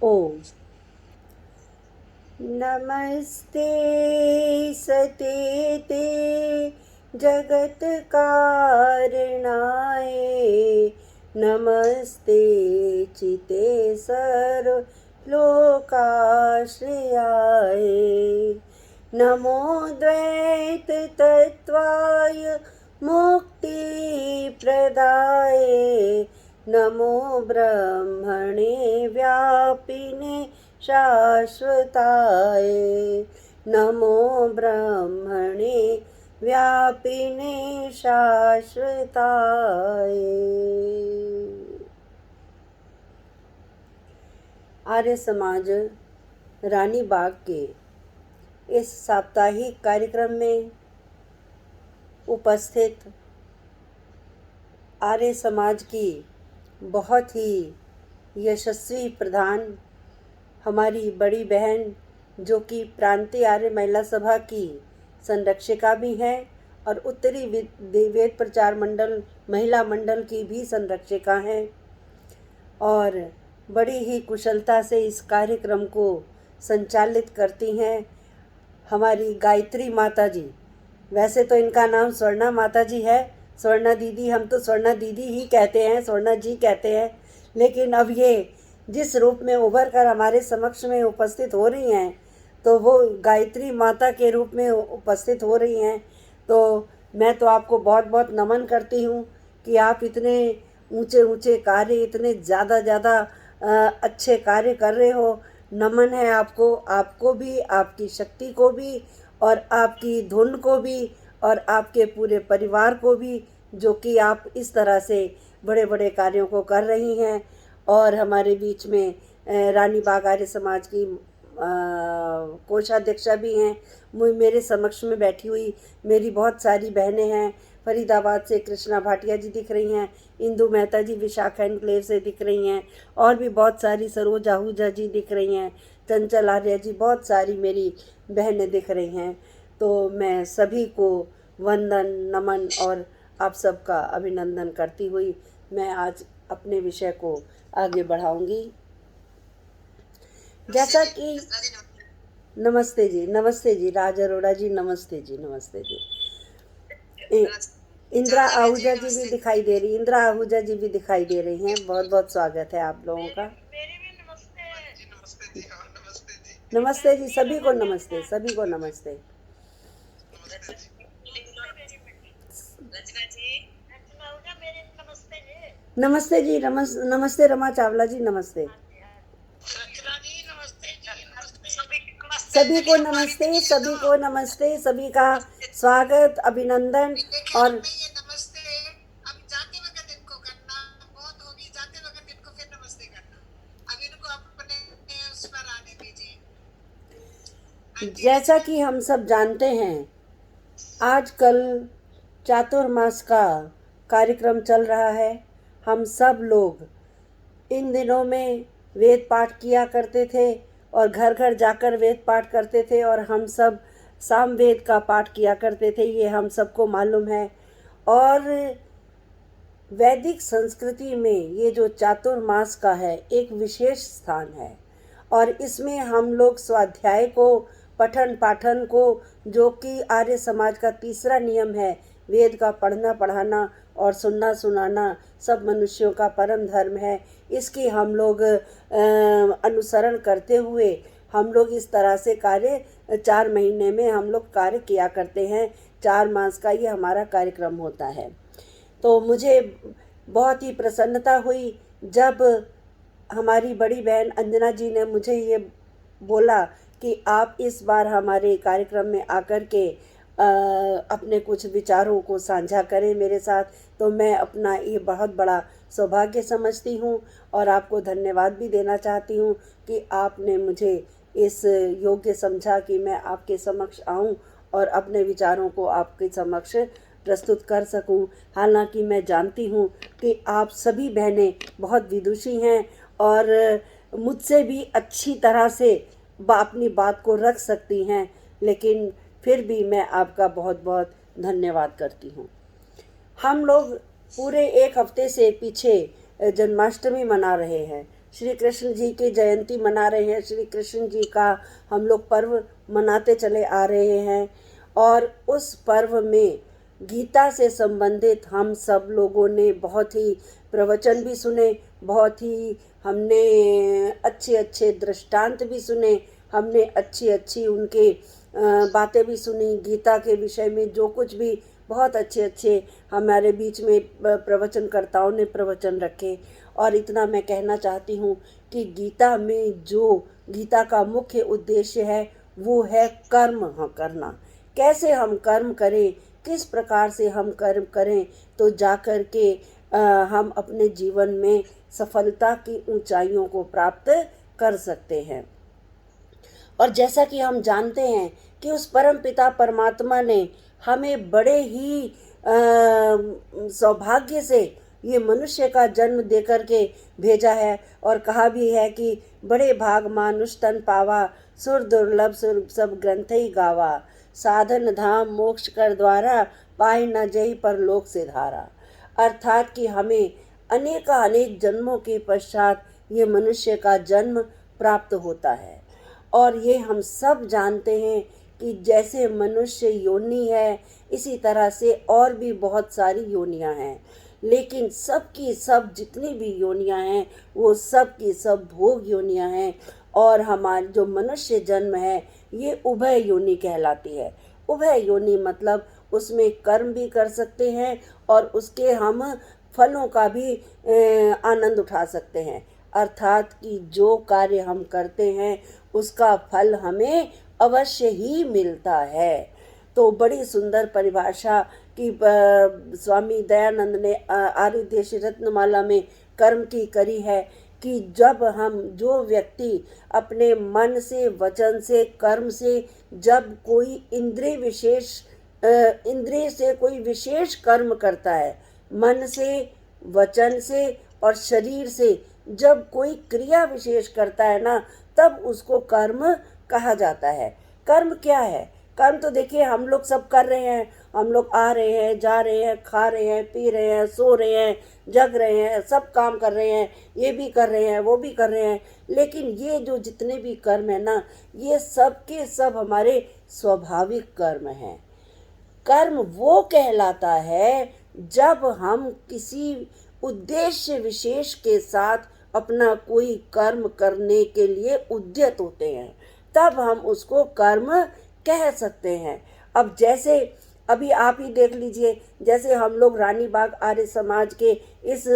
ओम। नमस्ते सते ते जगत कारणाय, नमस्ते चिते सर्व लोकाश्रयाय, नमो द्वैत तत्वाय मुक्ति प्रदाय, नमो ब्रह्मणे व्यापिने शाश्वताय, नमो ब्रह्मणे व्यापिने शाश्वताय। आर्य समाज रानी बाग के इस साप्ताहिक कार्यक्रम में उपस्थित आर्य समाज की बहुत ही यशस्वी प्रधान हमारी बड़ी बहन, जो कि प्रांतीय आर्य महिला सभा की संरक्षिका भी हैं और उत्तरी वेद प्रचार मंडल महिला मंडल की भी संरक्षिका हैं, और बड़ी ही कुशलता से इस कार्यक्रम को संचालित करती हैं हमारी गायत्री माता जी। वैसे तो इनका नाम स्वर्णा माता जी है, स्वर्णा दीदी, हम तो स्वर्णा दीदी ही कहते हैं, स्वर्णा जी कहते हैं, लेकिन अब ये जिस रूप में उभर कर हमारे समक्ष में उपस्थित हो रही हैं, तो वो गायत्री माता के रूप में उपस्थित हो रही हैं। तो मैं तो आपको बहुत बहुत नमन करती हूँ कि आप इतने ऊंचे ऊंचे कार्य, इतने ज़्यादा अच्छे कार्य कर रहे हो। नमन है आपको, आपको भी, आपकी शक्ति को भी, और आपकी धुन को भी, और आपके पूरे परिवार को भी, जो कि आप इस तरह से बड़े बड़े कार्यों को कर रही हैं। और हमारे बीच में रानी बाग आर्य समाज की कोषाध्यक्षा भी हैं। मेरे समक्ष में बैठी हुई मेरी बहुत सारी बहनें हैं। फरीदाबाद से कृष्णा भाटिया जी दिख रही हैं, इंदु मेहता जी विशाखा एनक्लेव से दिख रही हैं, और भी बहुत सारी सरोज आहूजा जी दिख रही हैं, चंचल आर्य जी, बहुत सारी मेरी बहनें दिख रही हैं। तो मैं सभी को वंदन, नमन और आप सबका अभिनंदन करती हुई मैं आज अपने विषय को आगे बढ़ाऊंगी। जैसा कि नमस्ते जी, राज अरोड़ा जी, नमस्ते जी, नमस्ते जी। इंदिरा आहूजा जी भी दिखाई दे रही, इंदिरा आहूजा जी भी दिखाई दे रही हैं। बहुत बहुत स्वागत है आप लोगों का। नमस्ते जी, सभी को नमस्ते, सभी को नमस्ते। नमस्ते जी, नमस्ते रमा चावला जी, नमस्ते। सभी को नमस्ते, सभी को नमस्ते, सभी का स्वागत, अभिनंदन। और जैसा कि हम सब जानते हैं, आजकल चातुर्मास का कार्यक्रम चल रहा है। हम सब लोग इन दिनों में वेद पाठ किया करते थे और घर घर जाकर वेद पाठ करते थे, और हम सब सामवेद का पाठ किया करते थे, ये हम सबको मालूम है। और वैदिक संस्कृति में ये जो चातुर्मास का है एक विशेष स्थान है, और इसमें हम लोग स्वाध्याय को, पठन पाठन को, जो कि आर्य समाज का तीसरा नियम है, वेद का पढ़ना पढ़ाना और सुनना सुनाना सब मनुष्यों का परम धर्म है, इसकी हम लोग अनुसरण करते हुए हम लोग इस तरह से कार्य 4 महीने में हम लोग कार्य किया करते हैं। 4 मास का ये हमारा कार्यक्रम होता है। तो मुझे बहुत ही प्रसन्नता हुई जब हमारी बड़ी बहन अंजना जी ने मुझे ये बोला कि आप इस बार हमारे कार्यक्रम में आकर के अपने कुछ विचारों को साझा करें मेरे साथ। तो मैं अपना ये बहुत बड़ा सौभाग्य समझती हूँ, और आपको धन्यवाद भी देना चाहती हूँ कि आपने मुझे इस योग्य समझा कि मैं आपके समक्ष आऊँ और अपने विचारों को आपके समक्ष प्रस्तुत कर सकूं। हालांकि मैं जानती हूं कि आप सभी बहनें बहुत विदुषी हैं और मुझसे भी अच्छी तरह से अपनी बात को रख सकती हैं, लेकिन फिर भी मैं आपका बहुत बहुत धन्यवाद करती हूं। हम लोग पूरे 1 हफ्ते से पीछे जन्माष्टमी मना रहे हैं। श्री कृष्ण जी की जयंती मना रहे हैं, श्री कृष्ण जी का हम लोग पर्व मनाते चले आ रहे हैं। और उस पर्व में गीता से संबंधित हम सब लोगों ने बहुत ही प्रवचन भी सुने, बहुत ही हमने अच्छे अच्छे दृष्टांत भी सुने, हमने अच्छी अच्छी उनके बातें भी सुनी गीता के विषय में। जो कुछ भी बहुत अच्छे अच्छे हमारे बीच में प्रवचनकर्ताओं ने प्रवचन रखे। और इतना मैं कहना चाहती हूँ कि गीता में जो गीता का मुख्य उद्देश्य है वो है कर्म करना। कैसे हम कर्म करें, किस प्रकार से हम कर्म करें तो जाकर के हम अपने जीवन में सफलता की ऊंचाइयों को प्राप्त कर सकते हैं। और जैसा कि हम जानते हैं कि उस परम पिता परमात्मा ने हमें बड़े ही सौभाग्य से ये मनुष्य का जन्म देकर के भेजा है। और कहा भी है कि बड़े भाग मानुष तन पावा, सुर दुर्लभ सुर सब ग्रंथ ही गावा, साधन धाम मोक्ष कर द्वारा, पाए न जई पर लोक से धारा। अर्थात कि हमें अनेक जन्मों के पश्चात ये मनुष्य का जन्म प्राप्त होता है। और ये हम सब जानते हैं कि जैसे मनुष्य योनि है इसी तरह से और भी बहुत सारी योनियां हैं, लेकिन सब की सब जितनी भी योनियां हैं वो सब की सब भोग योनियां हैं। और हमारी जो मनुष्य जन्म है ये उभय योनि कहलाती है। उभय योनि मतलब उसमें कर्म भी कर सकते हैं और उसके हम फलों का भी आनंद उठा सकते हैं। अर्थात कि जो कार्य हम करते हैं उसका फल हमें अवश्य ही मिलता है। तो बड़ी सुंदर परिभाषा की स्वामी दयानंद ने आर्यदेश रत्नमाला में कर्म की करी है कि जब हम जो व्यक्ति अपने मन से, वचन से, कर्म से जब कोई इंद्रिय से कोई विशेष कर्म करता है, मन से, वचन से और शरीर से जब कोई क्रिया विशेष करता है ना, तब उसको कर्म कहा जाता है। कर्म क्या है? कर्म तो देखिए हम लोग सब कर रहे हैं, हम लोग आ रहे हैं, जा रहे हैं, खा रहे हैं, पी रहे हैं, सो रहे हैं, जग रहे हैं, सब काम कर रहे हैं, ये भी कर रहे हैं, वो भी कर रहे हैं। लेकिन ये जो जितने भी कर्म है ना, ये सब के सब हमारे स्वाभाविक कर्म हैं। कर्म वो कहलाता है जब हम किसी उद्देश्य विशेष के साथ अपना कोई कर्म करने के लिए उद्यत होते हैं, तब हम उसको कर्म कह सकते हैं। अब जैसे अभी आप ही देख लीजिए, जैसे हम लोग रानी बाग आर्य समाज के इस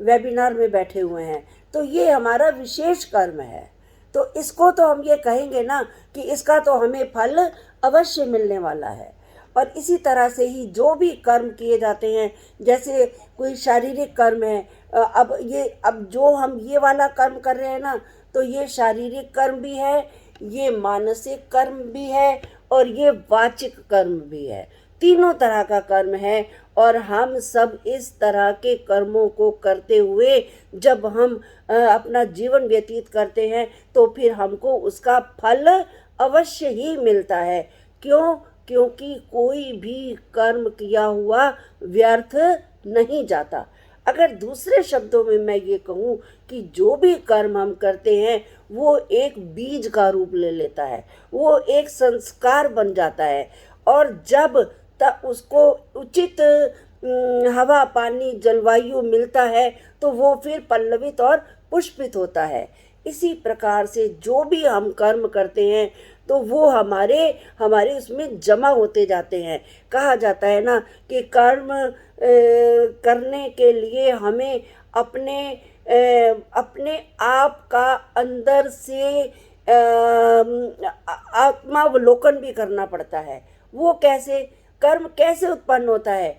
वेबिनार में बैठे हुए हैं, तो ये हमारा विशेष कर्म है। तो इसको तो हम ये कहेंगे ना कि इसका तो हमें फल अवश्य मिलने वाला है। और इसी तरह से ही जो भी कर्म किए जाते हैं, जैसे कोई शारीरिक कर्म है, अब जो हम ये वाला कर्म कर रहे हैं ना, तो ये शारीरिक कर्म भी है, ये मानसिक कर्म भी है और ये वाचिक कर्म भी है। तीनों तरह का कर्म है। और हम सब इस तरह के कर्मों को करते हुए जब हम अपना जीवन व्यतीत करते हैं तो फिर हमको उसका फल अवश्य ही मिलता है। क्यों? क्योंकि कोई भी कर्म किया हुआ व्यर्थ नहीं जाता। अगर दूसरे शब्दों में मैं ये कहूँ कि जो भी कर्म हम करते हैं वो एक बीज का रूप ले लेता है, वो एक संस्कार बन जाता है। और जब तक उसको उचित हवा, पानी, जलवायु मिलता है तो वो फिर पल्लवित और पुष्पित होता है। इसी प्रकार से जो भी हम कर्म करते हैं तो वो हमारे उसमें जमा होते जाते हैं। कहा जाता है ना कि कर्म करने के लिए हमें अपने आप का अंदर से आत्मावलोकन भी करना पड़ता है। वो कैसे? कर्म कैसे उत्पन्न होता है?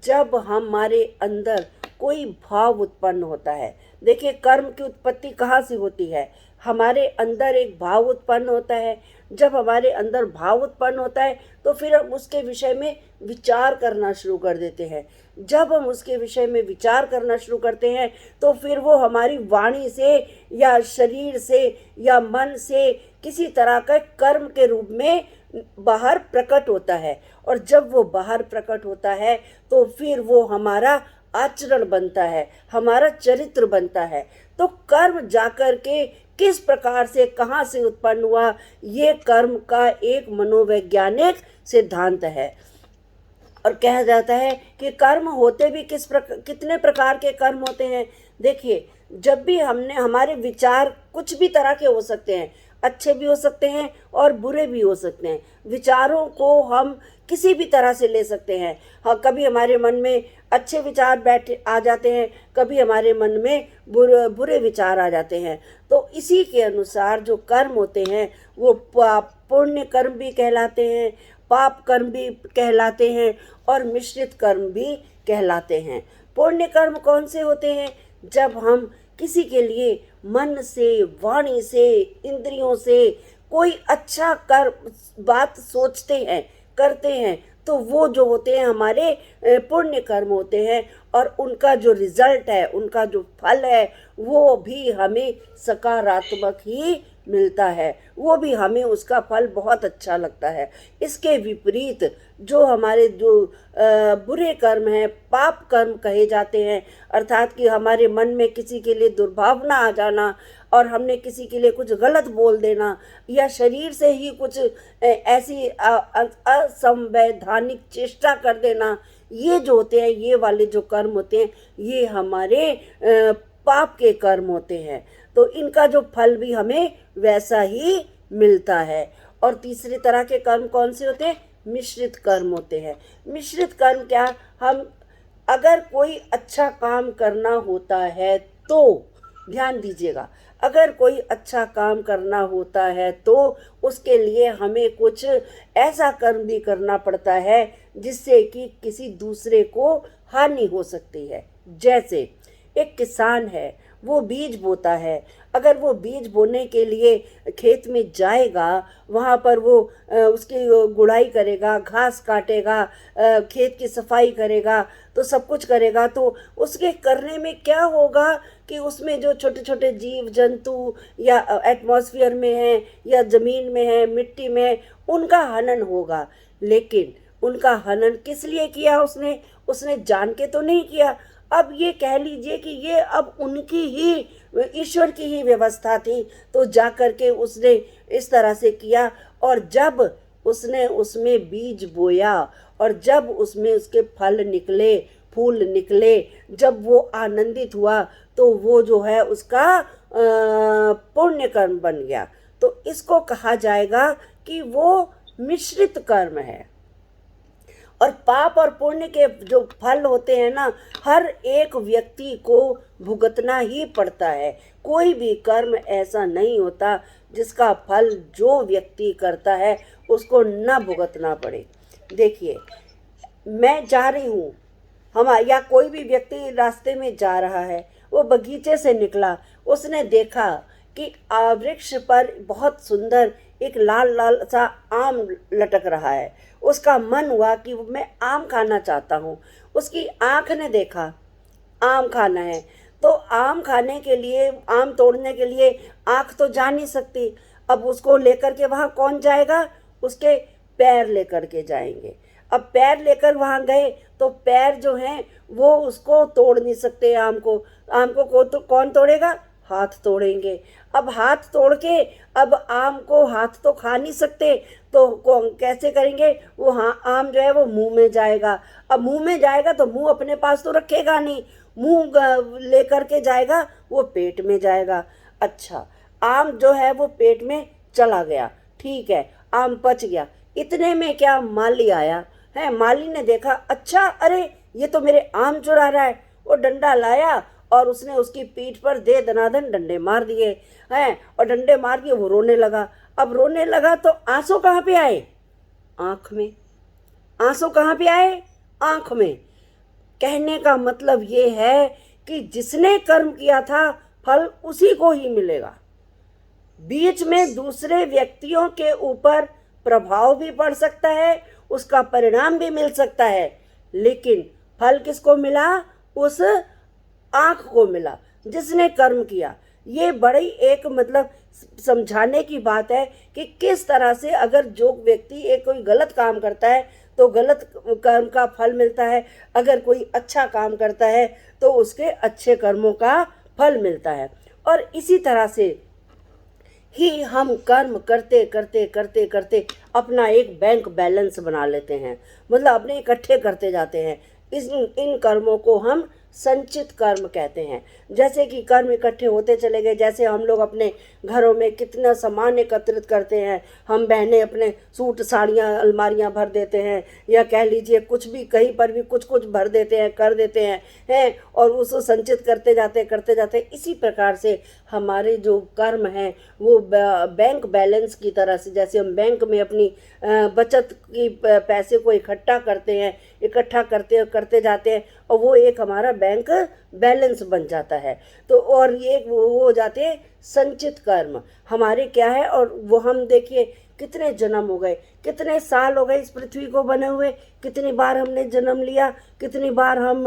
जब हमारे अंदर कोई भाव उत्पन्न होता है। देखिए, कर्म की उत्पत्ति कहाँ से होती है? हमारे अंदर एक भाव उत्पन्न होता है। जब हमारे अंदर भाव उत्पन्न होता है तो फिर हम उसके विषय में विचार करना शुरू कर देते हैं। जब हम उसके विषय में विचार करना शुरू करते हैं तो फिर वो हमारी वाणी से या शरीर से या मन से किसी तरह का कर्म के रूप में बाहर प्रकट होता है। और जब वो बाहर प्रकट होता है तो फिर वो हमारा आचरण बनता है, हमारा चरित्र बनता है। तो कर्म जाकर के किस प्रकार से, कहाँ से उत्पन्न हुआ, ये कर्म का एक मनोवैज्ञानिक सिद्धांत है। और कहा जाता है कि कर्म होते भी कितने प्रकार के कर्म होते हैं। देखिए, जब भी हमारे विचार कुछ भी तरह के हो सकते हैं, अच्छे भी हो सकते हैं और बुरे भी हो सकते हैं। विचारों को हम किसी भी तरह से ले सकते हैं। हाँ, कभी हमारे मन में अच्छे विचार आ जाते हैं, कभी हमारे मन में बुरे विचार आ जाते हैं। तो इसी के अनुसार जो कर्म होते हैं वो पुण्य कर्म भी कहलाते हैं, पाप कर्म भी कहलाते हैं और मिश्रित कर्म भी कहलाते हैं। पुण्य कर्म कौन से होते हैं? जब हम किसी के लिए मन से, वाणी से, इंद्रियों से कोई अच्छा बात सोचते हैं, करते हैं, तो वो जो होते हैं हमारे पुण्य कर्म होते हैं। और उनका जो रिजल्ट है, उनका जो फल है, वो भी हमें सकारात्मक ही मिलता है, वो भी हमें उसका फल बहुत अच्छा लगता है। इसके विपरीत जो हमारे बुरे कर्म हैं, पाप कर्म कहे जाते हैं, अर्थात कि हमारे मन में किसी के लिए दुर्भावना आ जाना और हमने किसी के लिए कुछ गलत बोल देना या शरीर से ही कुछ ऐसी असंवैधानिक चेष्टा कर देना, ये जो होते हैं, ये वाले जो कर्म होते हैं, ये हमारे पाप के कर्म होते हैं। तो इनका जो फल भी हमें वैसा ही मिलता है। और तीसरे तरह के कर्म कौन से होते हैं? मिश्रित कर्म होते हैं। मिश्रित कर्म क्या? हम अगर कोई अच्छा काम करना होता है तो, ध्यान दीजिएगा, अगर कोई अच्छा काम करना होता है तो उसके लिए हमें कुछ ऐसा कर्म भी करना पड़ता है जिससे कि किसी दूसरे को हानि हो सकती है। जैसे एक किसान है, वो बीज बोता है। अगर वो बीज बोने के लिए खेत में जाएगा, वहाँ पर वो उसकी गुड़ाई करेगा, घास काटेगा, खेत की सफाई करेगा, तो सब कुछ करेगा, तो उसके करने में क्या होगा कि उसमें जो छोटे छोटे जीव जंतु या एटमॉस्फेयर में है या ज़मीन में है, मिट्टी में है, उनका हनन होगा। लेकिन उनका हनन किस लिए किया? उसने जान के तो नहीं किया। अब ये कह लीजिए कि ये अब उनकी ही, ईश्वर की ही व्यवस्था थी, तो जा कर के उसने इस तरह से किया। और जब उसने उसमें बीज बोया और जब उसमें उसके फल निकले, फूल निकले, जब वो आनंदित हुआ, तो वो जो है उसका पुण्य कर्म बन गया। तो इसको कहा जाएगा कि वो मिश्रित कर्म है। और पाप और पुण्य के जो फल होते हैं ना, हर एक व्यक्ति को भुगतना ही पड़ता है। कोई भी कर्म ऐसा नहीं होता जिसका फल जो व्यक्ति करता है उसको न भुगतना पड़े। देखिए, मैं जा रही हूँ, या कोई भी व्यक्ति रास्ते में जा रहा है, वो बगीचे से निकला, उसने देखा कि वृक्ष पर बहुत सुंदर एक लाल लाल सा आम लटक रहा है। उसका मन हुआ कि मैं आम खाना चाहता हूँ। उसकी आँख ने देखा आम खाना है, तो आम खाने के लिए, आम तोड़ने के लिए आँख तो जा नहीं सकती। अब उसको लेकर के वहाँ कौन जाएगा? उसके पैर लेकर के जाएंगे। अब पैर लेकर वहाँ गए तो पैर जो हैं वो उसको तोड़ नहीं सकते आम को तो कौन तोड़ेगा? हाथ तोड़ेंगे। अब हाथ तोड़ के अब आम को हाथ तो खा नहीं सकते, तो कैसे करेंगे? वो आम जो है वो मुंह में जाएगा। अब मुंह में जाएगा तो मुंह अपने पास तो रखेगा नहीं, मुंह लेकर के जाएगा, वो पेट में जाएगा। अच्छा, आम जो है वो पेट में चला गया, ठीक है, आम पच गया। इतने में क्या माली आया है। माली ने देखा, अच्छा, अरे ये तो मेरे आम चुरा रहा है। वो डंडा लाया और उसने उसकी पीठ पर दे दनादन डंडे मार दिए हैं, और डंडे मार दिए। वो रोने लगा। अब रोने लगा तो आंसू कहाँ पे आए? आँख में। आंसू कहाँ पे आए? आँख में। कहने का मतलब ये है कि जिसने कर्म किया था फल उसी को ही मिलेगा। बीच में दूसरे व्यक्तियों के ऊपर प्रभाव भी पड़ सकता है, उसका परिणाम भी मिल सकता है, लेकिन फल किसको मिला? उस आँख को मिला जिसने कर्म किया। ये बड़ी एक मतलब समझाने की बात है कि किस तरह से अगर जो व्यक्ति एक कोई गलत काम करता है तो गलत कर्म का फल मिलता है, अगर कोई अच्छा काम करता है तो उसके अच्छे कर्मों का फल मिलता है। और इसी तरह से ही हम कर्म करते करते करते करते अपना एक बैंक बैलेंस बना लेते हैं, मतलब अपने इकट्ठे करते जाते हैं। इन कर्मों को हम संचित कर्म कहते हैं। जैसे कि कर्म इकट्ठे होते चले गए, जैसे हम लोग अपने घरों में कितना सामान एकत्रित करते हैं, हम बहनें अपने सूट साड़ियाँ अलमारियाँ भर देते हैं, या कह लीजिए कुछ भी कहीं पर भी कुछ कुछ भर देते हैं, कर देते हैं और उसको संचित करते जाते। इसी प्रकार से हमारे जो कर्म हैं वो बैंक बैलेंस की तरह से, जैसे हम बैंक में अपनी बचत की पैसे को इकट्ठा करते जाते हैं और वो एक हमारा बैंक बैलेंस बन जाता है। तो और ये वो हो जाते हैं संचित कर्म हमारे क्या है। और वो हम देखिए कितने जन्म हो गए, कितने साल हो गए इस पृथ्वी को बने हुए, कितनी बार हमने जन्म लिया, कितनी बार हम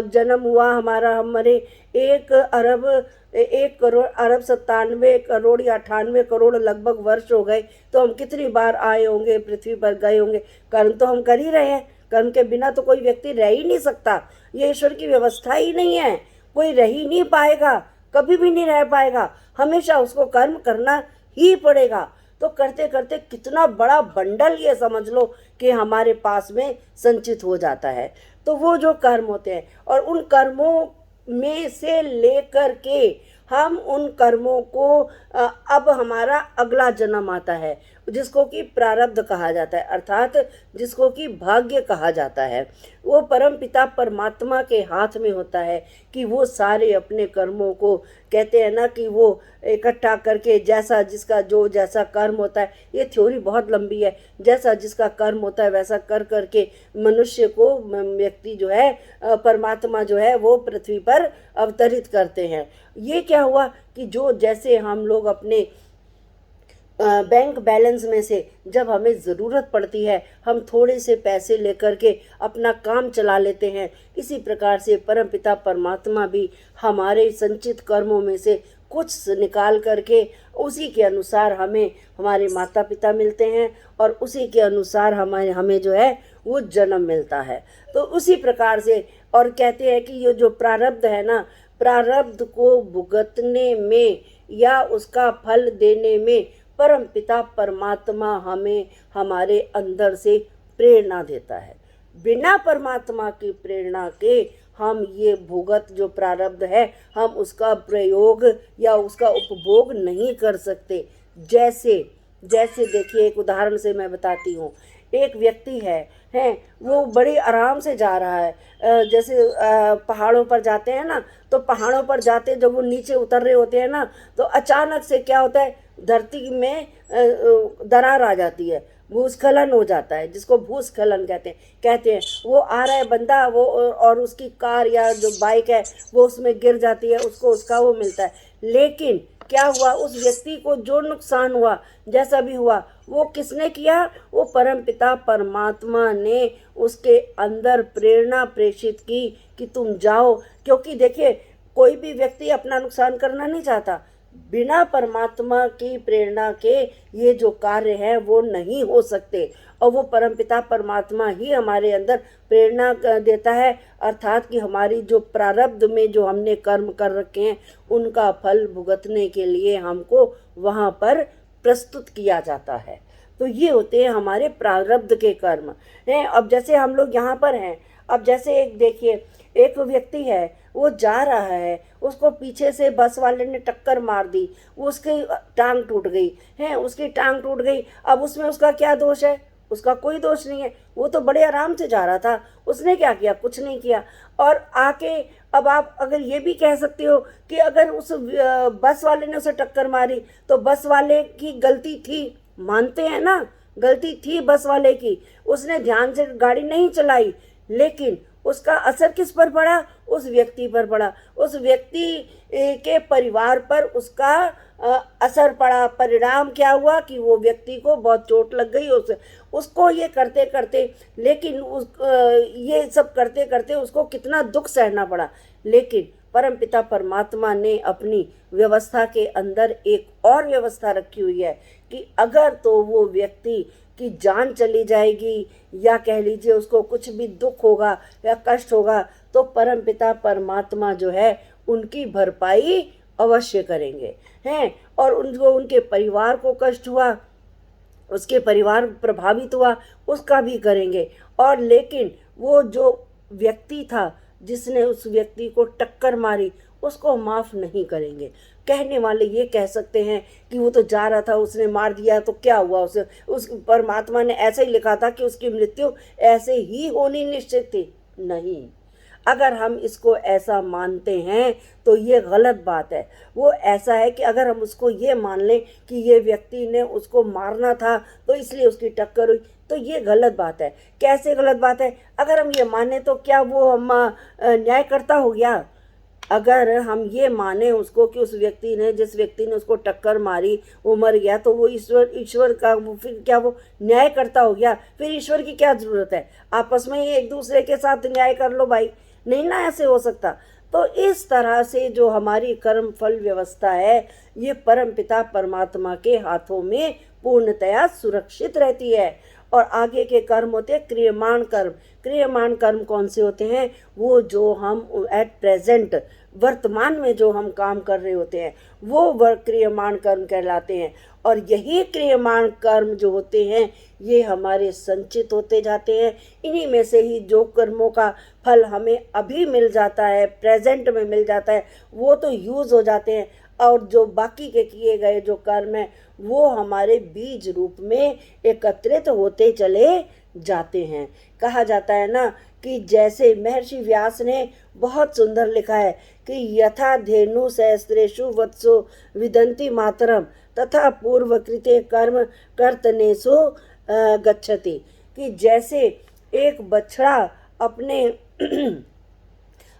जन्म हुआ हमारा, हम मरे। 1,97,करोड़ या 98 करोड़ लगभग वर्ष हो गए, तो हम कितनी बार आए होंगे पृथ्वी पर, गए होंगे। कर्म तो हम कर ही रहे हैं, कर्म के बिना तो कोई व्यक्ति रह ही नहीं सकता। ये ईश्वर की व्यवस्था ही नहीं है, कोई रह ही नहीं पाएगा, कभी भी नहीं रह पाएगा, हमेशा उसको कर्म करना ही पड़ेगा। तो करते करते कितना बड़ा बंडल ये समझ लो कि हमारे पास में संचित हो जाता है। तो वो जो कर्म होते हैं, और उन कर्मों में से लेकर के हम उन कर्मों को अब हमारा अगला जन्म आता है, जिसको कि प्रारब्ध कहा जाता है, अर्थात जिसको कि भाग्य कहा जाता है। वो परम पिता परमात्मा के हाथ में होता है कि वो सारे अपने कर्मों को, कहते हैं ना कि वो इकट्ठा करके, जैसा जिसका जो जैसा कर्म होता है, ये थ्योरी बहुत लंबी है, जैसा जिसका कर्म होता है वैसा कर करके मनुष्य को, व्यक्ति जो है, परमात्मा जो है वो पृथ्वी पर अवतरित करते हैं। ये क्या हुआ कि जो जैसे हम लोग अपने बैंक बैलेंस में से जब हमें ज़रूरत पड़ती है हम थोड़े से पैसे लेकर के अपना काम चला लेते हैं, इसी प्रकार से परमपिता परमात्मा भी हमारे संचित कर्मों में से कुछ निकाल करके उसी के अनुसार हमें हमारे माता पिता मिलते हैं और उसी के अनुसार हमें जो है वो जन्म मिलता है। तो उसी प्रकार से, और कहते हैं कि ये जो प्रारब्ध है ना, प्रारब्ध को भुगतने में या उसका फल देने में परम पिता परमात्मा हमें हमारे अंदर से प्रेरणा देता है। बिना परमात्मा की प्रेरणा के हम ये भुगत जो प्रारब्ध है हम उसका प्रयोग या उसका उपभोग नहीं कर सकते। जैसे देखिए, एक उदाहरण से मैं बताती हूँ। एक व्यक्ति है वो बड़ी आराम से जा रहा है, जैसे पहाड़ों पर जाते हैं ना, तो पहाड़ों पर जाते जब वो नीचे उतर रहे होते हैं ना, तो अचानक से क्या होता है, धरती में दरार आ जाती है, भूस्खलन हो जाता है, जिसको भूस्खलन कहते हैं। वो आ रहा है बंदा, वो और उसकी कार या जो बाइक है वो उसमें गिर जाती है, उसको उसका वो मिलता है। लेकिन क्या हुआ, उस व्यक्ति को जो नुकसान हुआ, जैसा भी हुआ, वो किसने किया, वो परमपिता परमात्मा ने उसके अंदर प्रेरणा प्रेषित की कि तुम जाओ। क्योंकि देखिए, कोई भी व्यक्ति अपना नुकसान करना नहीं चाहता, बिना परमात्मा की प्रेरणा के ये जो कार्य है वो नहीं हो सकते, और वो परमपिता परमात्मा ही हमारे अंदर प्रेरणा देता है, अर्थात कि हमारी जो प्रारब्ध में जो हमने कर्म कर रखे हैं उनका फल भुगतने के लिए हमको वहाँ पर प्रस्तुत किया जाता है। तो ये होते हैं हमारे प्रारब्ध के कर्म हैं। अब जैसे हम लोग यहाँ पर हैं, अब जैसे एक देखिए, एक व्यक्ति है, वो जा रहा है, उसको पीछे से बस वाले ने टक्कर मार दी, वो उसकी टांग टूट गई है, उसकी टांग टूट गई। अब उसमें उसका क्या दोष है, उसका कोई दोष नहीं है, वो तो बड़े आराम से जा रहा था, उसने क्या किया, कुछ नहीं किया। और आके अब आप अगर ये भी कह सकते हो कि अगर उस बस वाले ने उसे टक्कर मारी तो बस वाले की गलती थी, मानते हैं ना, गलती थी बस वाले की, उसने ध्यान से गाड़ी नहीं चलाई, लेकिन उसका असर किस पर पड़ा, उस व्यक्ति पर पड़ा, उस व्यक्ति के परिवार पर उसका असर पड़ा। परिणाम क्या हुआ कि वो व्यक्ति को बहुत चोट लग गई, उसको ये करते करते, लेकिन ये सब करते करते उसको कितना दुख सहना पड़ा। लेकिन परमपिता परमात्मा ने अपनी व्यवस्था के अंदर एक और व्यवस्था रखी हुई है कि अगर तो वो व्यक्ति की जान चली जाएगी या कह लीजिए उसको कुछ भी दुख होगा या कष्ट होगा, तो परमपिता परमात्मा जो है उनकी भरपाई अवश्य करेंगे हैं। और उनको, उनके परिवार को कष्ट हुआ, उसके परिवार प्रभावित हुआ, उसका भी करेंगे। और लेकिन वो जो व्यक्ति था जिसने उस व्यक्ति को टक्कर मारी, उसको माफ़ नहीं करेंगे। कहने वाले ये कह सकते हैं कि वो तो जा रहा था, उसने मार दिया तो क्या हुआ, उसे, उस परमात्मा ने ऐसे ही लिखा था कि उसकी मृत्यु ऐसे ही होनी निश्चित थी। नहीं, अगर हम इसको ऐसा मानते हैं तो ये गलत बात है। वो ऐसा है कि अगर हम उसको ये मान लें कि ये व्यक्ति ने उसको मारना था तो इसलिए उसकी टक्कर हुई, तो ये गलत बात है। कैसे गलत बात है? अगर हम ये माने तो क्या वो हम न्यायकर्ता हो गया? अगर हम ये माने उसको कि उस व्यक्ति ने, जिस व्यक्ति ने उसको टक्कर मारी वो मर गया, तो वो ईश्वर का फिर क्या वो न्यायकर्ता हो गया? फिर ईश्वर की क्या ज़रूरत है? आपस में ही एक दूसरे के साथ न्याय कर लो भाई। नहीं ना, ऐसे हो सकता। तो इस तरह से जो हमारी कर्म फल व्यवस्था है, ये परमपिता परमात्मा के हाथों में पूर्णतया सुरक्षित रहती है। और आगे के कर्म होते हैं क्रियमाण कर्म। क्रियमाण कर्म कौन से होते हैं? वो जो हम एट प्रेजेंट, वर्तमान में जो हम काम कर रहे होते हैं, वो क्रियमाण कर्म कहलाते हैं। और यही क्रियमाण कर्म जो होते हैं, ये हमारे संचित होते जाते हैं। इन्हीं में से ही जो कर्मों का फल हमें अभी मिल जाता है, प्रेजेंट में मिल जाता है, वो तो यूज़ हो जाते हैं। और जो बाकी के किए गए जो कर्म हैं, वो हमारे बीज रूप में एकत्रित होते चले जाते हैं। कहा जाता है ना कि जैसे महर्षि व्यास ने बहुत सुंदर लिखा है कि यथा धेनु सहस्त्रेषु वत्सो विदन्ति मातरम तथा पूर्वकृते कर्म कर्तनेषु गच्छति। कि जैसे एक बछड़ा अपने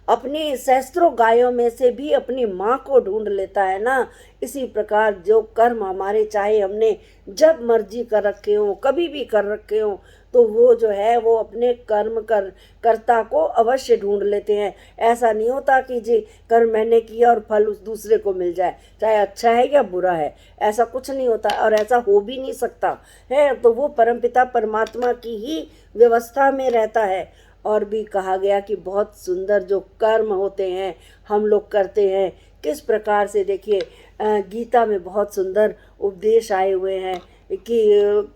अपनी सहस्त्रों गायों में से भी अपनी माँ को ढूंढ लेता है ना, इसी प्रकार जो कर्म हमारे, चाहे हमने जब मर्जी कर रखे हो, कभी भी कर रखे हो, तो वो जो है वो अपने कर्ता को अवश्य ढूंढ लेते हैं। ऐसा नहीं होता कि जी कर्म मैंने किया और फल उस दूसरे को मिल जाए, चाहे अच्छा है या बुरा है, ऐसा कुछ नहीं होता और ऐसा हो भी नहीं सकता है। तो वो परमपिता परमात्मा की ही व्यवस्था में रहता है। और भी कहा गया कि बहुत सुंदर जो कर्म होते हैं हम लोग करते हैं, किस प्रकार से, देखिए गीता में बहुत सुंदर उपदेश आए हुए हैं कि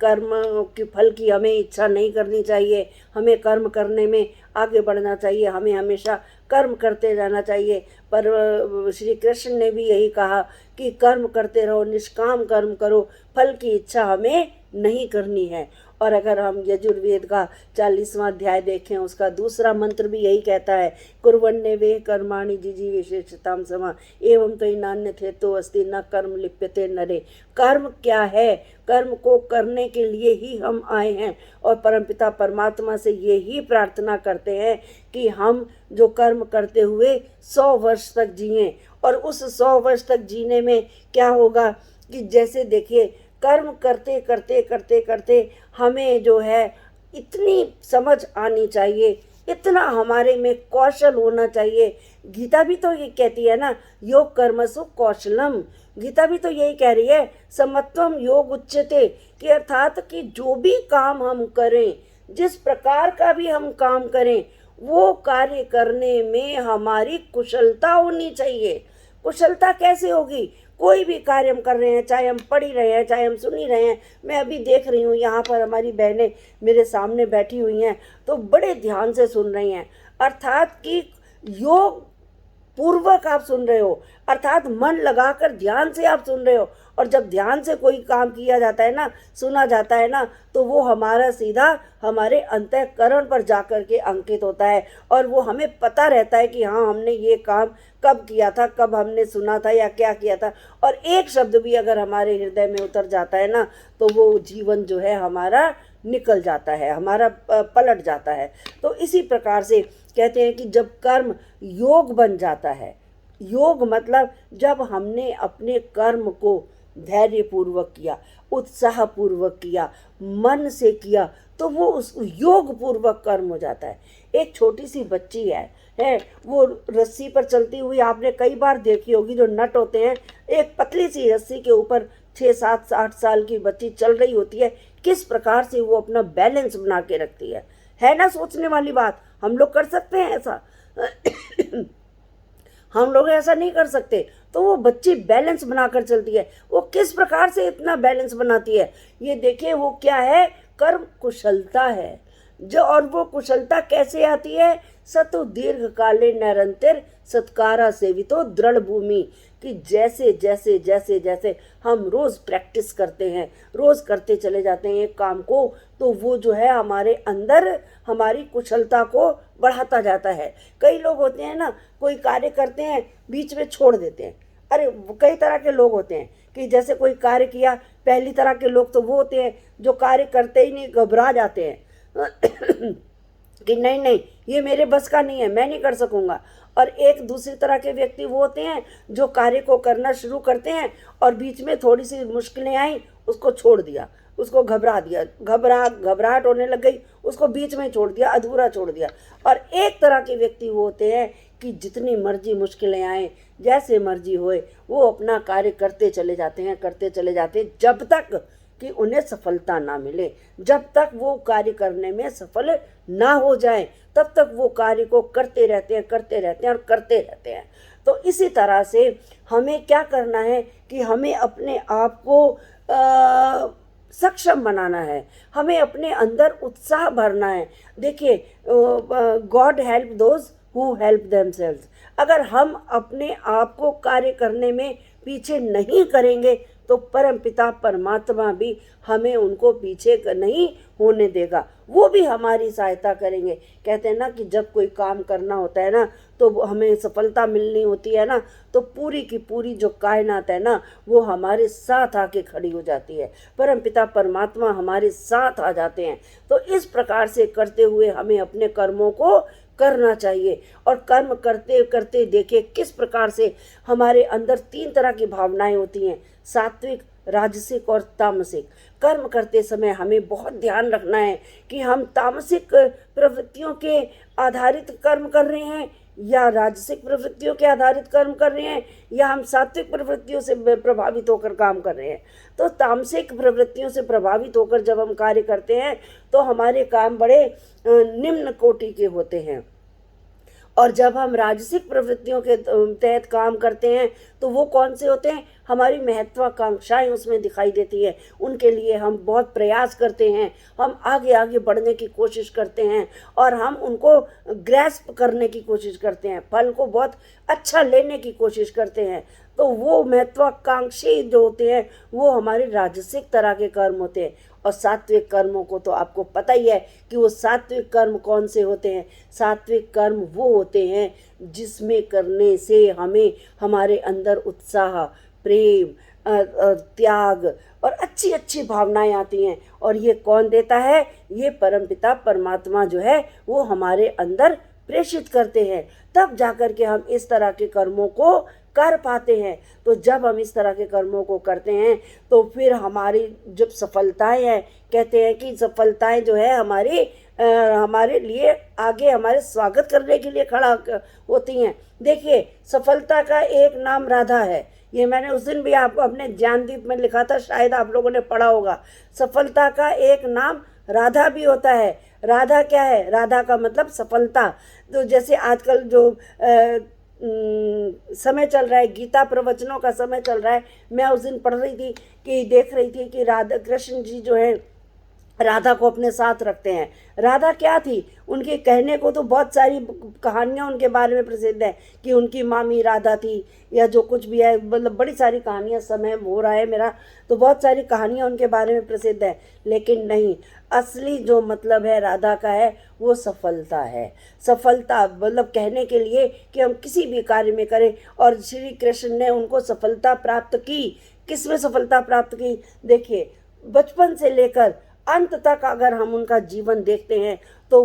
कर्म के फल की हमें इच्छा नहीं करनी चाहिए, हमें कर्म करने में आगे बढ़ना चाहिए, हमें हमेशा कर्म करते रहना चाहिए। पर श्री कृष्ण ने भी यही कहा कि कर्म करते रहो, निष्काम कर्म करो, फल की इच्छा हमें नहीं करनी है। और अगर हम यजुर्वेद का 40वां अध्याय देखें, उसका दूसरा मंत्र भी यही कहता है, कुर्वन्ने वे कर्माणि जिजी विशेषताम समा एवं तो नान्य थे तो अस्ति न कर्म लिप्यते नरे। कर्म क्या है? कर्म को करने के लिए ही हम आए हैं और परमपिता परमात्मा से ये ही प्रार्थना करते हैं कि हम जो कर्म करते हुए 100 वर्ष तक जिएं। और उस 100 वर्ष तक जीने में क्या होगा कि जैसे देखिए कर्म करते करते करते करते हमें जो है इतनी समझ आनी चाहिए, इतना हमारे में कौशल होना चाहिए। गीता भी तो ये कहती है ना, योग कर्मसु कौशलम। गीता भी तो यही कह रही है, समत्वम योग उच्यते, कि अर्थात कि जो भी काम हम करें, जिस प्रकार का भी हम काम करें, वो कार्य करने में हमारी कुशलता होनी चाहिए। कुशलता कैसे होगी? कोई भी कार्य हम कर रहे हैं, चाहे हम पढ़ ही रहे हैं, चाहे हम सुन ही रहे हैं। मैं अभी देख रही हूँ यहाँ पर हमारी बहनें मेरे सामने बैठी हुई हैं, तो बड़े ध्यान से सुन रही हैं, अर्थात कि योग पूर्वक आप सुन रहे हो, अर्थात मन लगाकर ध्यान से आप सुन रहे हो। और जब ध्यान से कोई काम किया जाता है ना, सुना जाता है ना, तो वो हमारा सीधा हमारे अंतःकरण पर जाकर के अंकित होता है और वो हमें पता रहता है कि हाँ हमने ये काम कब किया था, कब हमने सुना था या क्या किया था। और एक शब्द भी अगर हमारे हृदय में उतर जाता है ना, तो वो जीवन जो है हमारा निकल जाता है, हमारा पलट जाता है। तो इसी प्रकार से कहते हैं कि जब कर्म योग बन जाता है, योग मतलब जब हमने अपने कर्म को धैर्यपूर्वक किया, उत्साहपूर्वक किया, मन से किया, तो वो उस योग पूर्वक कर्म हो जाता है। एक छोटी सी बच्ची है वो रस्सी पर चलती हुई आपने कई बार देखी होगी, जो नट होते हैं, एक पतली सी रस्सी के ऊपर 6, 7, 8 साल की बच्ची चल रही होती है, किस प्रकार से वो अपना बैलेंस बना के रखती है ना? सोचने वाली बात। हम लोग कर सकते हैं ऐसा? हम लोग ऐसा नहीं कर सकते। तो वो बच्ची बैलेंस बनाकर चलती है। वो किस प्रकार से इतना बैलेंस बनाती है, ये देखिए। वो क्या है, कर्म कुशलता है जो। और वो कुशलता कैसे आती है, सतु दीर्घ काले निरंतर सत्कारा सेवितो दृढ़ भूमि, कि जैसे जैसे जैसे जैसे हम रोज प्रैक्टिस करते हैं, रोज करते चले जाते हैं एक काम को, तो वो जो है हमारे अंदर हमारी कुशलता को बढ़ाता जाता है। कई लोग होते हैं ना, कोई कार्य करते हैं बीच में छोड़ देते हैं। अरे कई तरह के लोग होते हैं कि जैसे कोई कार्य किया, पहली तरह के लोग तो वो होते हैं जो कार्य करते ही नहीं, घबरा जाते हैं कि नहीं नहीं ये मेरे बस का नहीं है, मैं नहीं कर सकूंगा। और एक दूसरी तरह के व्यक्ति वो होते हैं जो कार्य को करना शुरू करते हैं और बीच में थोड़ी सी मुश्किलें आई, उसको छोड़ दिया, उसको घबरा दिया, घबराहट होने लग गई, उसको बीच में छोड़ दिया, अधूरा छोड़ दिया। और एक तरह के व्यक्ति वो होते हैं कि जितनी मर्जी मुश्किलें आए, जैसे मर्जी होए, वो अपना कार्य करते चले जाते हैं, करते चले जाते हैं, जब तक कि उन्हें सफलता ना मिले, जब तक वो कार्य करने में सफल ना हो जाए, तब तक वो कार्य को करते रहते हैं, करते रहते हैं और करते रहते हैं। तो इसी तरह से हमें क्या करना है कि हमें अपने आप को सक्षम बनाना है, हमें अपने अंदर उत्साह भरना है। देखिए, God help those who help themselves. अगर हम अपने आप को कार्य करने में पीछे नहीं करेंगे तो परम पिता परमात्मा भी हमें उनको पीछे नहीं होने देगा, वो भी हमारी सहायता करेंगे। कहते हैं ना कि जब कोई काम करना होता है ना, तो हमें सफलता मिलनी होती है ना, तो पूरी की पूरी जो कायनात है ना, वो हमारे साथ आके खड़ी हो जाती है, परम पिता परमात्मा हमारे साथ आ जाते हैं। तो इस प्रकार से करते हुए हमें अपने कर्मों को करना चाहिए। और कर्म करते करते देखिए किस प्रकार से हमारे अंदर 3 तरह की भावनाएं होती हैं, सात्विक, राजसिक और तामसिक। कर्म करते समय हमें बहुत ध्यान रखना है कि हम तामसिक प्रवृत्तियों के आधारित कर्म कर रहे हैं या राजसिक प्रवृत्तियों के आधारित कर्म कर रहे हैं, या हम सात्विक प्रवृत्तियों से प्रभावित होकर काम कर रहे हैं। तो तामसिक प्रवृत्तियों से प्रभावित होकर जब हम कार्य करते हैं तो हमारे काम बड़े निम्न कोटि के होते हैं। और जब हम राजसिक प्रवृत्तियों के तहत काम करते हैं तो वो कौन से होते हैं, हमारी महत्वाकांक्षाएं उसमें दिखाई देती है, उनके लिए हम बहुत प्रयास करते हैं, हम आगे आगे बढ़ने की कोशिश करते हैं और हम उनको ग्रैस्प करने की कोशिश करते हैं, फल को बहुत अच्छा लेने की कोशिश करते हैं। तो वो महत्वाकांक्षी जो होते हैं वो हमारे राजसिक तरह के कर्म होते हैं। और सात्विक कर्मों को तो आपको पता ही है कि वो सात्विक कर्म कौन से होते हैं। सात्विक कर्म वो होते हैं जिसमें करने से हमें हमारे अंदर उत्साह, प्रेम, त्याग और अच्छी अच्छी भावनाएं आती हैं। और ये कौन देता है, ये परमपिता परमात्मा जो है वो हमारे अंदर प्रेषित करते हैं, तब जाकर के हम इस तरह के कर्मों को कर पाते हैं। तो जब हम इस तरह के कर्मों को करते हैं तो फिर हमारी जब सफलताएं हैं, कहते हैं कि सफलताएं जो है हमारे लिए आगे हमारे स्वागत करने के लिए खड़ा होती हैं। देखिए, सफलता का एक नाम राधा है, ये मैंने उस दिन भी आपको अपने ज्ञानदीप में लिखा था, शायद आप लोगों ने पढ़ा होगा। सफलता का एक नाम राधा भी होता है। राधा क्या है, राधा का मतलब सफलता। तो जैसे आजकल जो समय चल रहा है, गीता प्रवचनों का समय चल रहा है, मैं उस दिन पढ़ रही थी कि देख रही थी कि राधा कृष्ण जी जो है राधा को अपने साथ रखते हैं। राधा क्या थी, उनके कहने को तो बहुत सारी कहानियाँ उनके बारे में प्रसिद्ध है कि उनकी मामी राधा थी या जो कुछ भी है, मतलब बड़ी सारी कहानियाँ, समय हो रहा है मेरा, तो बहुत सारी कहानियाँ उनके बारे में प्रसिद्ध है। लेकिन नहीं, असली जो मतलब है राधा का है वो सफलता है। सफलता मतलब कहने के लिए कि हम किसी भी कार्य में करें, और श्री कृष्ण ने उनको सफलता प्राप्त की। किस में सफलता प्राप्त की, देखिए बचपन से लेकर अंत तक अगर हम उनका जीवन देखते हैं तो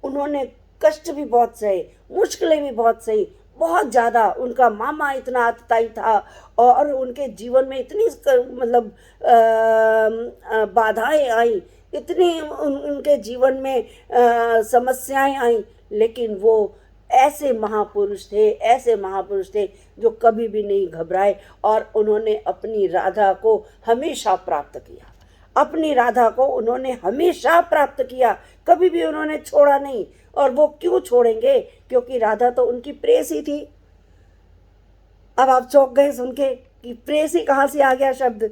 उन्होंने कष्ट भी बहुत सहे, मुश्किलें भी बहुत सही, बहुत ज़्यादा। उनका मामा इतना आतताई था और उनके जीवन में इतनी मतलब बाधाएं आई, इतनी उनके जीवन में समस्याएं आई, लेकिन वो ऐसे महापुरुष थे जो कभी भी नहीं घबराए और उन्होंने अपनी राधा को हमेशा प्राप्त किया। अपनी राधा को उन्होंने हमेशा प्राप्त किया, कभी भी उन्होंने छोड़ा नहीं। और वो क्यों छोड़ेंगे, क्योंकि राधा तो उनकी प्रेयसी थी। अब आप चौंक गए सुन के कि प्रेयसी कहाँ से आ गया शब्द।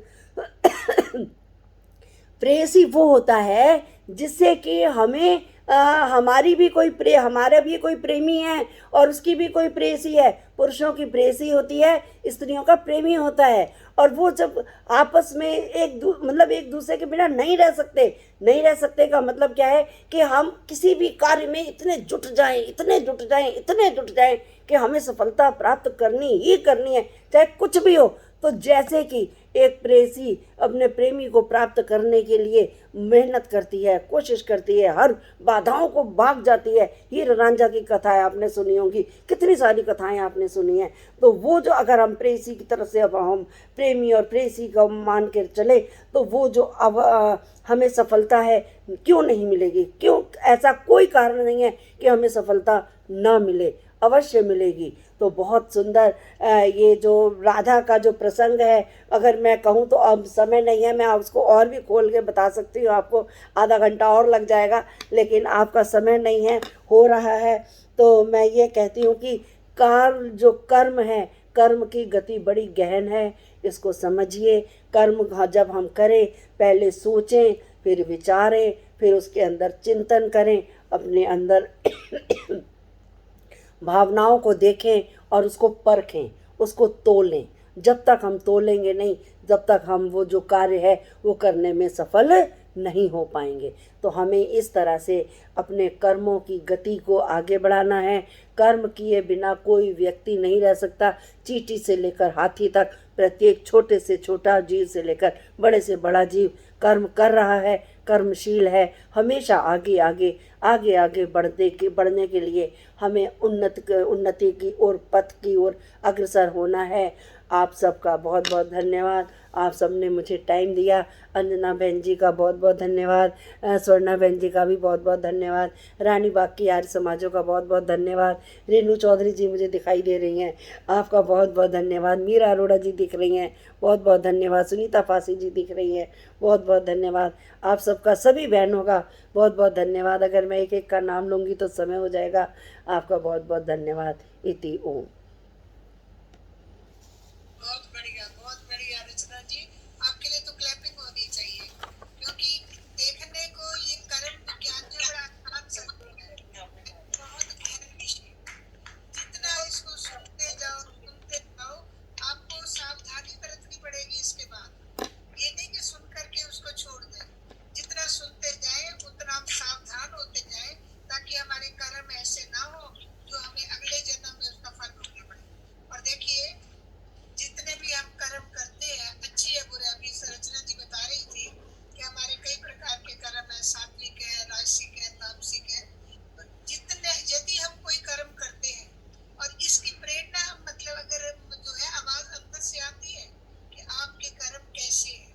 प्रेयसी वो होता है जिससे कि हमें हमारी भी कोई हमारा भी कोई प्रेमी है और उसकी भी कोई प्रेयसी है। पुरुषों की प्रेयसी होती है, स्त्रियों का प्रेमी होता है। और वो जब आपस में मतलब एक दूसरे के बिना नहीं रह सकते। नहीं रह सकते का मतलब क्या है कि हम किसी भी कार्य में इतने जुट जाएं, इतने जुट जाएं, इतने जुट जाएं कि हमें सफलता प्राप्त करनी ही करनी है, चाहे कुछ भी हो। तो जैसे कि एक प्रेयसी अपने प्रेमी को प्राप्त करने के लिए मेहनत करती है, कोशिश करती है, हर बाधाओं को भाग जाती है। हीर रांझा की कथाएं आपने सुनी होंगी, कितनी सारी कथाएं आपने सुनी हैं। तो वो जो अगर हम प्रेयसी की तरफ से अब हम प्रेमी और प्रेयसी को मान कर चले तो वो जो अब हमें सफलता है क्यों नहीं मिलेगी, क्यों ऐसा कोई कारण नहीं है कि हमें सफलता ना मिले, अवश्य मिलेगी। तो बहुत सुंदर ये जो राधा का जो प्रसंग है, अगर मैं कहूँ तो अब समय नहीं है, मैं उसको और भी खोल के बता सकती हूँ, आपको आधा घंटा और लग जाएगा, लेकिन आपका समय नहीं है, हो रहा है। तो मैं ये कहती हूँ कि जो कर्म है, कर्म की गति बड़ी गहन है, इसको समझिए। कर्म जब हम करें, पहले सोचें, फिर विचारें, फिर उसके अंदर चिंतन करें, अपने अंदर भावनाओं को देखें और उसको परखें, उसको तोलें। जब तक हम तोलेंगे नहीं, जब तक हम वो जो कार्य है वो करने में सफल नहीं हो पाएंगे। तो हमें इस तरह से अपने कर्मों की गति को आगे बढ़ाना है। कर्म किए बिना कोई व्यक्ति नहीं रह सकता। चींटी से लेकर हाथी तक, प्रत्येक छोटे से छोटा जीव से लेकर बड़े से बड़ा जीव कर्म कर रहा है, कर्मशील है। हमेशा आगे आगे आगे आगे बढ़ने के लिए हमें उन्नति की ओर, पथ की ओर अग्रसर होना है। आप सबका बहुत बहुत धन्यवाद, आप सबने मुझे टाइम दिया। अंजना बहन जी का बहुत बहुत धन्यवाद, स्वर्णा बहन जी का भी बहुत बहुत धन्यवाद, रानी बाग की आर्य समाजों का बहुत बहुत धन्यवाद, रेनू चौधरी जी मुझे दिखाई दे रही हैं, आपका बहुत बहुत धन्यवाद, मीरा अरोड़ा जी दिख रही हैं, बहुत बहुत धन्यवाद, सुनीता फांसी जी दिख रही हैं, बहुत बहुत धन्यवाद। आप सबका, सभी बहनों का बहुत बहुत धन्यवाद। अगर मैं एक एक का नाम लूँगी तो समय हो जाएगा। आपका बहुत बहुत धन्यवाद। इति ओम। बहुत बढ़िया रचना जी, आपके लिए तो क्लैपिंग होनी चाहिए, क्योंकि देखने को ये कर्म विज्ञान जो बड़ा आसान शब्द है, बहुत गहन विषय। जितना इसको सुनते जाओ, आपको सावधानी बरतनी पड़ेगी इसके बाद। ये नहीं कि सुन करके उसको छोड़ दें, जितना सुनते जाए उतना हम सावधान होते जाए, ताकि हमारे कर्म ऐसे ना हो जो हमें अगले जन्म में उसका फल भोगना पड़े। और देखिए, जितने भी हम कर्म करते हैं, अच्छे या बुरे, अभी रचना जी बता रही थी कि हमारे कई प्रकार के कर्म है, सात्विक है, राजसिक है, तामसिक है। तो जितने, यदि हम कोई कर्म करते हैं और इसकी प्रेरणा, मतलब अगर जो है आवाज अंदर से आती है कि आपके कर्म कैसे हैं,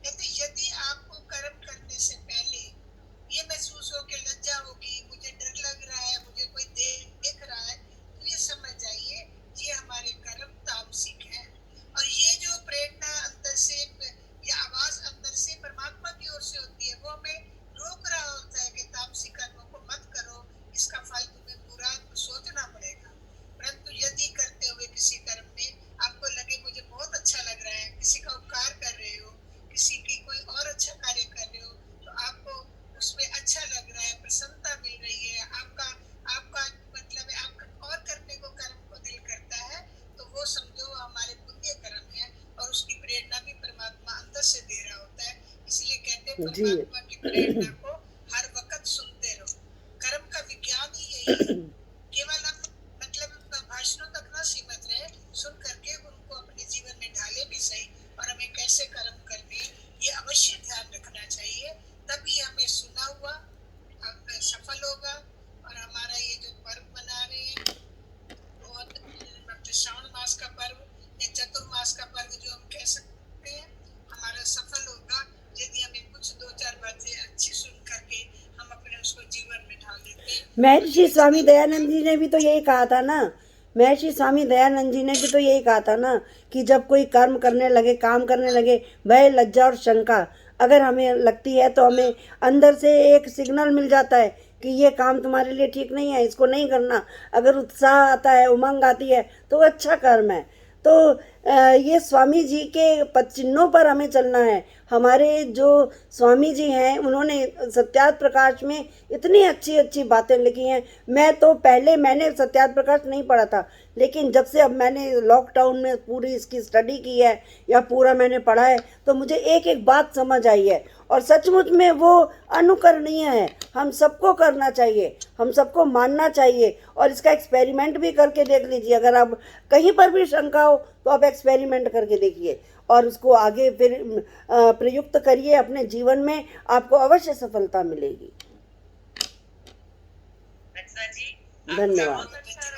कहते यदि आपको कर्म करने से पहले ये महसूस हो कि लज्जा होगी, मुझे डर लग रहा है, मुझे कोई देख रहा है, तो ये समझ जाइए ये हमारे कर्म तामसिक है। और ये जो प्रेरणा अंदर से या आवाज अंदर से परमात्मा की ओर से होती है, वो हमें रोक रहा होता है कि तामसिक कर्मों को मत करो, इसका फल तुम्हें पूरा सोचना पड़ेगा। परंतु यदि करते हुए किसी कर्म में आपको लगे मुझे बहुत अच्छा लग रहा है, किसी का उपकार कर रहे हो, किसी की कोई और अच्छा कार्य कर रहे हो, तो आपको उसमें अच्छा लग रहा है, प्रसन्नता मिल रही है, आपका मतलब आपका और करने को कर्म को दिल करता है, तो वो समझो हमारे पुण्य कर्म है, और उसकी प्रेरणा भी परमात्मा अंदर से दे रहा होता है। इसलिए कहते हैं परमात्मा की प्रेरणा को हर वक्त सुनते रहो। कर्म का विज्ञान ही यही है। केवल हम मतलब भाषणों तक न सीमित रहे, सुन करके उनको अपने जीवन में ढाले भी सही, और हमें कैसे कर्म करने ये अवश्य ध्यान रखना चाहिए। तभी हमें सुना हुआ अब सफल होगा। और हमारा ये जो पर्व मना रहे हैं, बहुत श्रावण मास का पर्व या चतुर्मास का पर्व जो हम कह सकते हैं, हमारा सफल होगा यदि हमें कुछ दो चार बातें अच्छी सुन करके हम अपने उसको जीवन में ढाल देते हैं। महर्षि स्वामी दयानंद जी ने भी तो यही कहा था ना, महर्षि स्वामी दयानंद जी ने भी तो यही कहा था ना कि जब कोई कर्म करने लगे, काम करने लगे, भय, लज्जा और शंका अगर हमें लगती है तो हमें अंदर से एक सिग्नल मिल जाता है कि ये काम तुम्हारे लिए ठीक नहीं है, इसको नहीं करना। अगर उत्साह आता है, उमंग आती है तो अच्छा कर्म है। तो ये स्वामी जी के पद चिन्हों पर हमें चलना है। हमारे जो स्वामी जी हैं उन्होंने सत्यार्थ प्रकाश में इतनी अच्छी अच्छी बातें लिखी हैं। मैंने सत्यार्थ प्रकाश नहीं पढ़ा था, लेकिन जब से अब मैंने लॉकडाउन में पूरी इसकी स्टडी की है या पूरा मैंने पढ़ा है, तो मुझे एक एक बात समझ आई है और सचमुच में वो अनुकरणीय है। हम सबको करना चाहिए, हम सबको मानना चाहिए और इसका एक्सपेरिमेंट भी करके देख लीजिए। अगर आप कहीं पर भी शंका हो तो आप एक्सपेरिमेंट करके देखिए और उसको आगे फिर प्रयुक्त करिए अपने जीवन में, आपको अवश्य सफलता मिलेगी। रचना जी, धन्यवाद। बहुत अच्छा